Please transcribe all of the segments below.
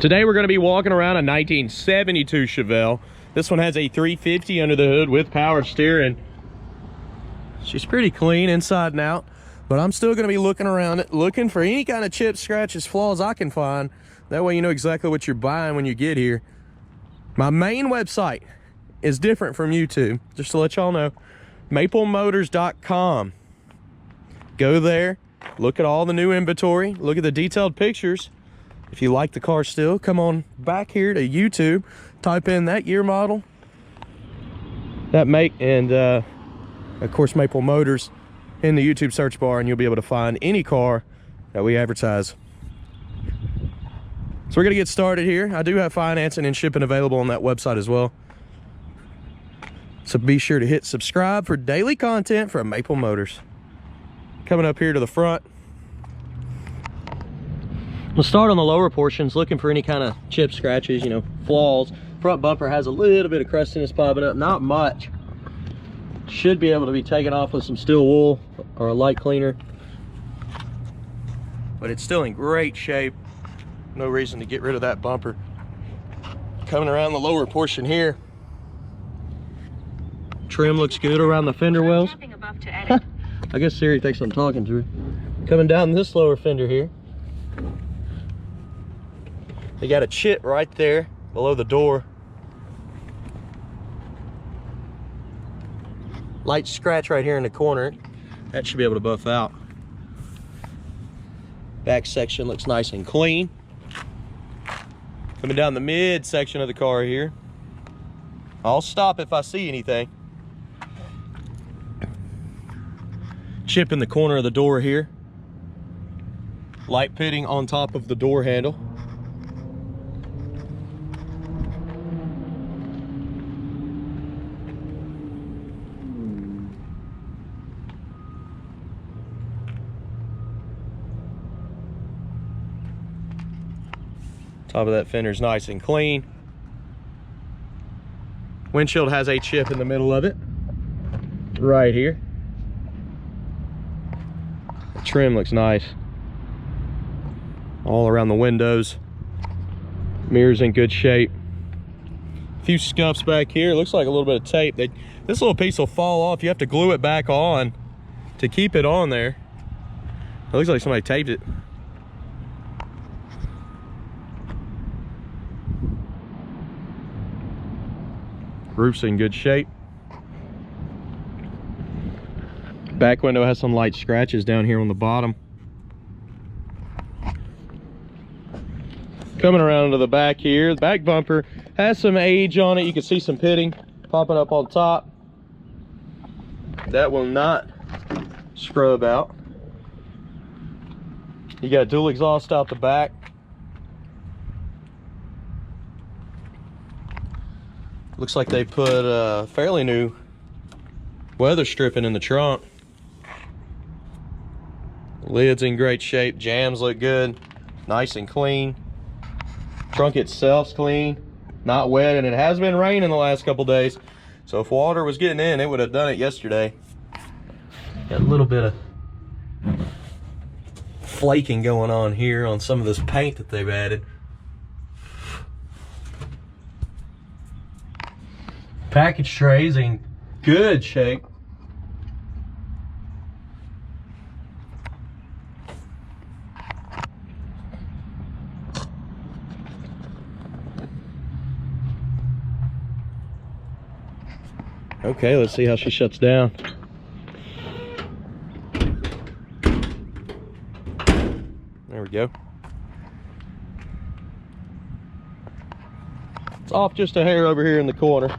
Today we're going to be walking around a 1972 Chevelle. This one has a 350 under the hood with power steering. She's pretty clean inside and out, but I'm still going to be looking around it, looking for any kind of chips, scratches, flaws I can find. That way you know exactly what you're buying when you get here. My main website is different from YouTube, just to let y'all know. maplemotors.com. Go there, look at all the new inventory, look at the detailed pictures. If you like the car still, come on back here to YouTube, type in that year model, that make, and of course Maple Motors in the YouTube search bar, and you'll be able to find any car that we advertise. So we're gonna get started here. I do have financing and shipping available on that website as well. So be sure to hit subscribe for daily content from Maple Motors. Coming up here to the front. We'll start on the lower portions, looking for any kind of chip, scratches, you know, flaws. Front bumper has a little bit of crustiness popping up, not much. Should be able to be taken off with some steel wool or a light cleaner. But it's still in great shape. No reason to get rid of that bumper. Coming around the lower portion here. Trim looks good around the fender wells. I guess Siri thinks I'm talking to her. Coming down this lower fender here. They got a chip right there below the door. Light scratch right here in the corner. That should be able to buff out. Back section looks nice and clean. Coming down the mid section of the car here. I'll stop if I see anything. Chip in the corner of the door here. Light pitting on top of the door handle. Top of that fender is nice and clean. Windshield has a chip in the middle of it, right here. The trim looks nice. All around the windows. Mirrors in good shape. A few scuffs back here. Looks like a little bit of tape. This little piece will fall off. You have to glue it back on to keep it on there. It looks like somebody taped it. Roof's in good shape. Back window has some light scratches down here on the bottom. Coming around to the back here, the back bumper has some age on it. You can see some pitting popping up on top. That will not scrub out. You got dual exhaust out the back. Looks like they put fairly new weather stripping in the trunk. Lid's in great shape, jams look good, nice and clean. Trunk itself's clean, not wet, and it has been raining the last couple days. So if water was getting in, it would have done it yesterday. Got a little bit of flaking going on here on some of this paint that they've added. Package trays in good shape. Okay, let's see how she shuts down. There we go. It's off just a hair over here in the corner.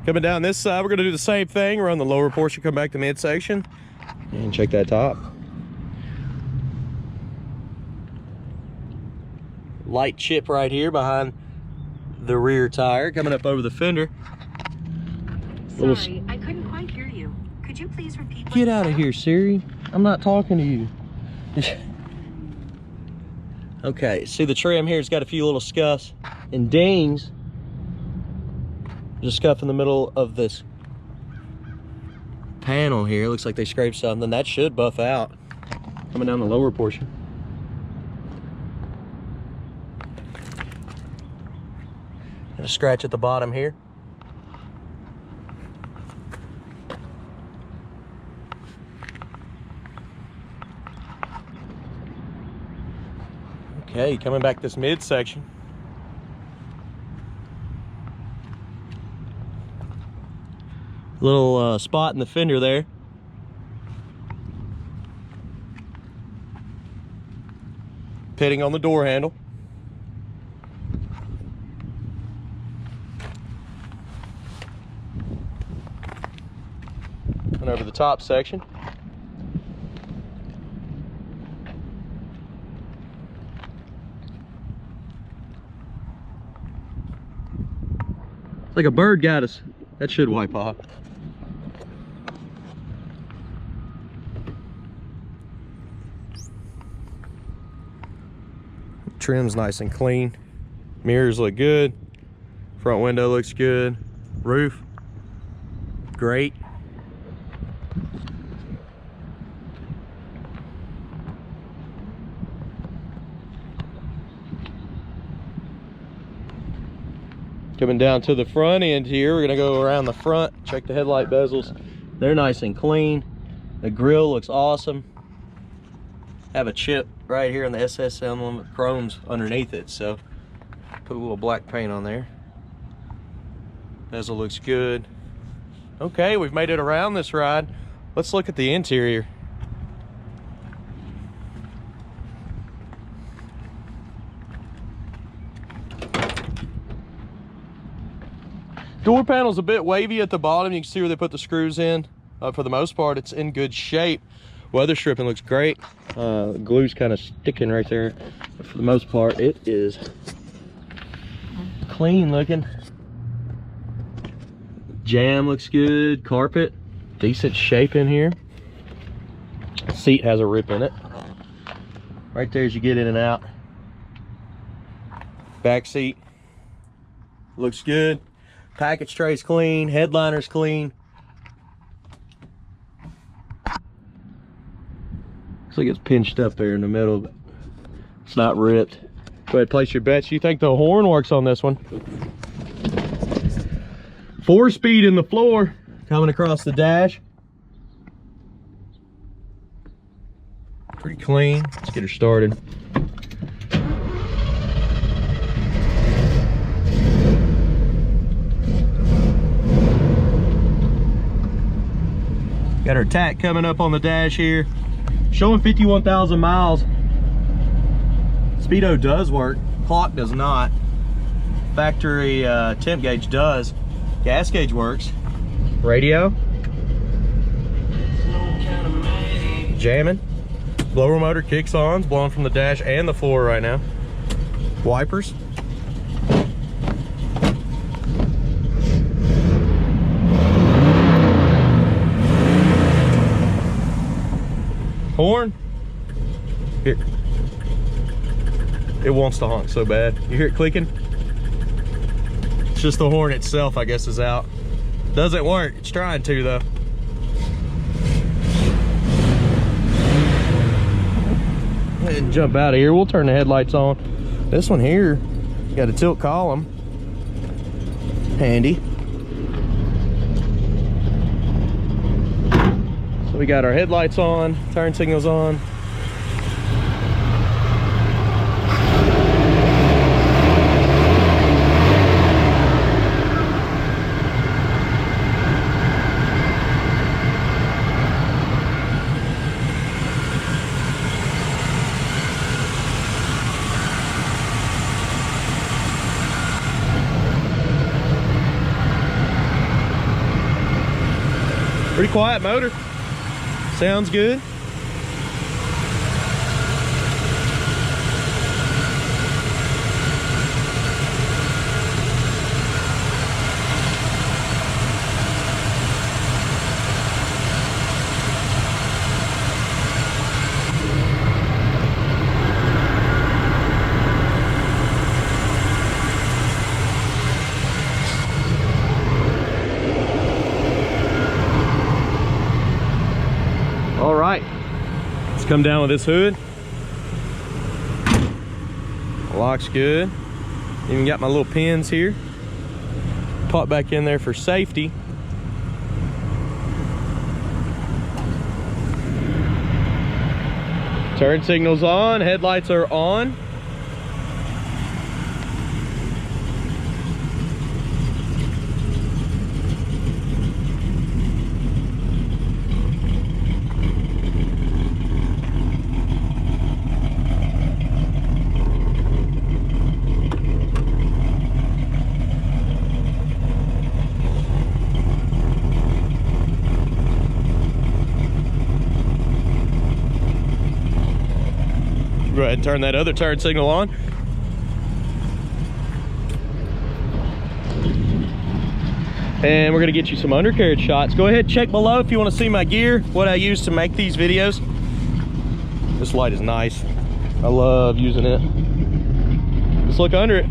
Coming down this side, we're gonna do the same thing. Run the lower portion, come back to midsection, and check that top. Light chip right here behind the rear tire, coming up over the fender. Sorry, I couldn't quite hear you. Could you please repeat? Get out of here, Siri. I'm not talking to you. Okay, see the trim here, it's got a few little scuffs and dings. There's a scuff in the middle of this panel here. Looks like they scraped something. That should buff out. Coming down the lower portion. And a scratch at the bottom here. Okay, coming back this midsection. Little spot in the fender there. Pitting on the door handle. And over the top section. It's like a bird got us. That should wipe off. Trim's nice and clean. Mirrors look good. Front window looks good. Roof, great. Coming down to the front end here, we're gonna go around the front, check the headlight bezels. They're nice and clean. The grille looks awesome. Have a chip right here on the SS emblem, chrome's underneath it, so put a little black paint on there. Bezel looks good. Okay, we've made it around this ride. Let's look at the interior. Door panel's a bit wavy at the bottom. You can see where they put the screws in. For the most part, it's in good shape. Weather stripping looks great. Glue's kind of sticking right there. But for the most part, it is clean looking. Jam looks good. Carpet, decent shape in here. Seat has a rip in it. Right there as you get in and out. Back seat looks good. Package tray's clean. Headliner's clean. Looks like it's pinched up there in the middle, but it's not ripped. Go ahead, place your bets. You think the horn works on this one? 4-speed in the floor, coming across the dash. Pretty clean. Let's get her started. Got her tach coming up on the dash here. Showing 51,000 miles. Speedo does work, clock does not. Factory temp gauge does. Gas gauge works. Radio. Jamming. Blower motor kicks on, it's blowing from the dash and the floor right now. Wipers. Horn. Here. It wants to honk so bad. You hear it clicking? It's just the horn itself, I guess, is out. Doesn't work. It's trying to, though. Go ahead and jump out of here. We'll turn the headlights on. This one here, got a tilt column. Handy. So we got our headlights on, turn signals on. Pretty quiet motor. Sounds good. All right, let's come down with this hood. Lock's good. Even got my little pins here. Pop back in there for safety. Turn signals on, headlights are on. Go ahead and turn that other turn signal on. And we're gonna get you some undercarriage shots. Go ahead, check below if you wanna see my gear, what I use to make these videos. This light is nice. I love using it. Let's look under it.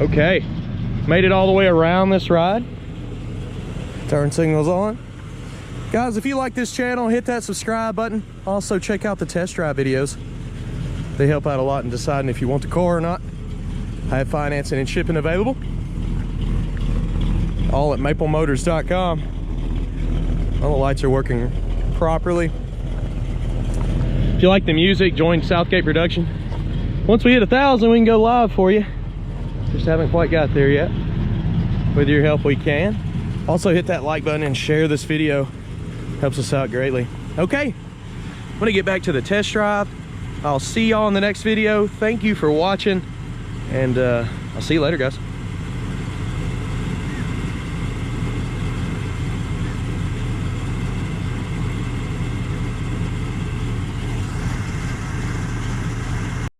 Okay, made it all the way around this ride. Turn signals on. Guys, if you like this channel, hit that subscribe button. Also check out the test drive videos. They help out a lot in deciding if you want the car or not. I have financing and shipping available. All at maplemotors.com. All the lights are working properly. If you like the music, join Southgate production. Once we hit 1,000, we can go live for you. Just haven't quite got there yet. With your help, we can. Also hit that like button and share this video. Helps us out greatly. Okay, I'm gonna get back to the test drive. I'll see y'all in the next video. Thank you for watching, and I'll see you later, guys.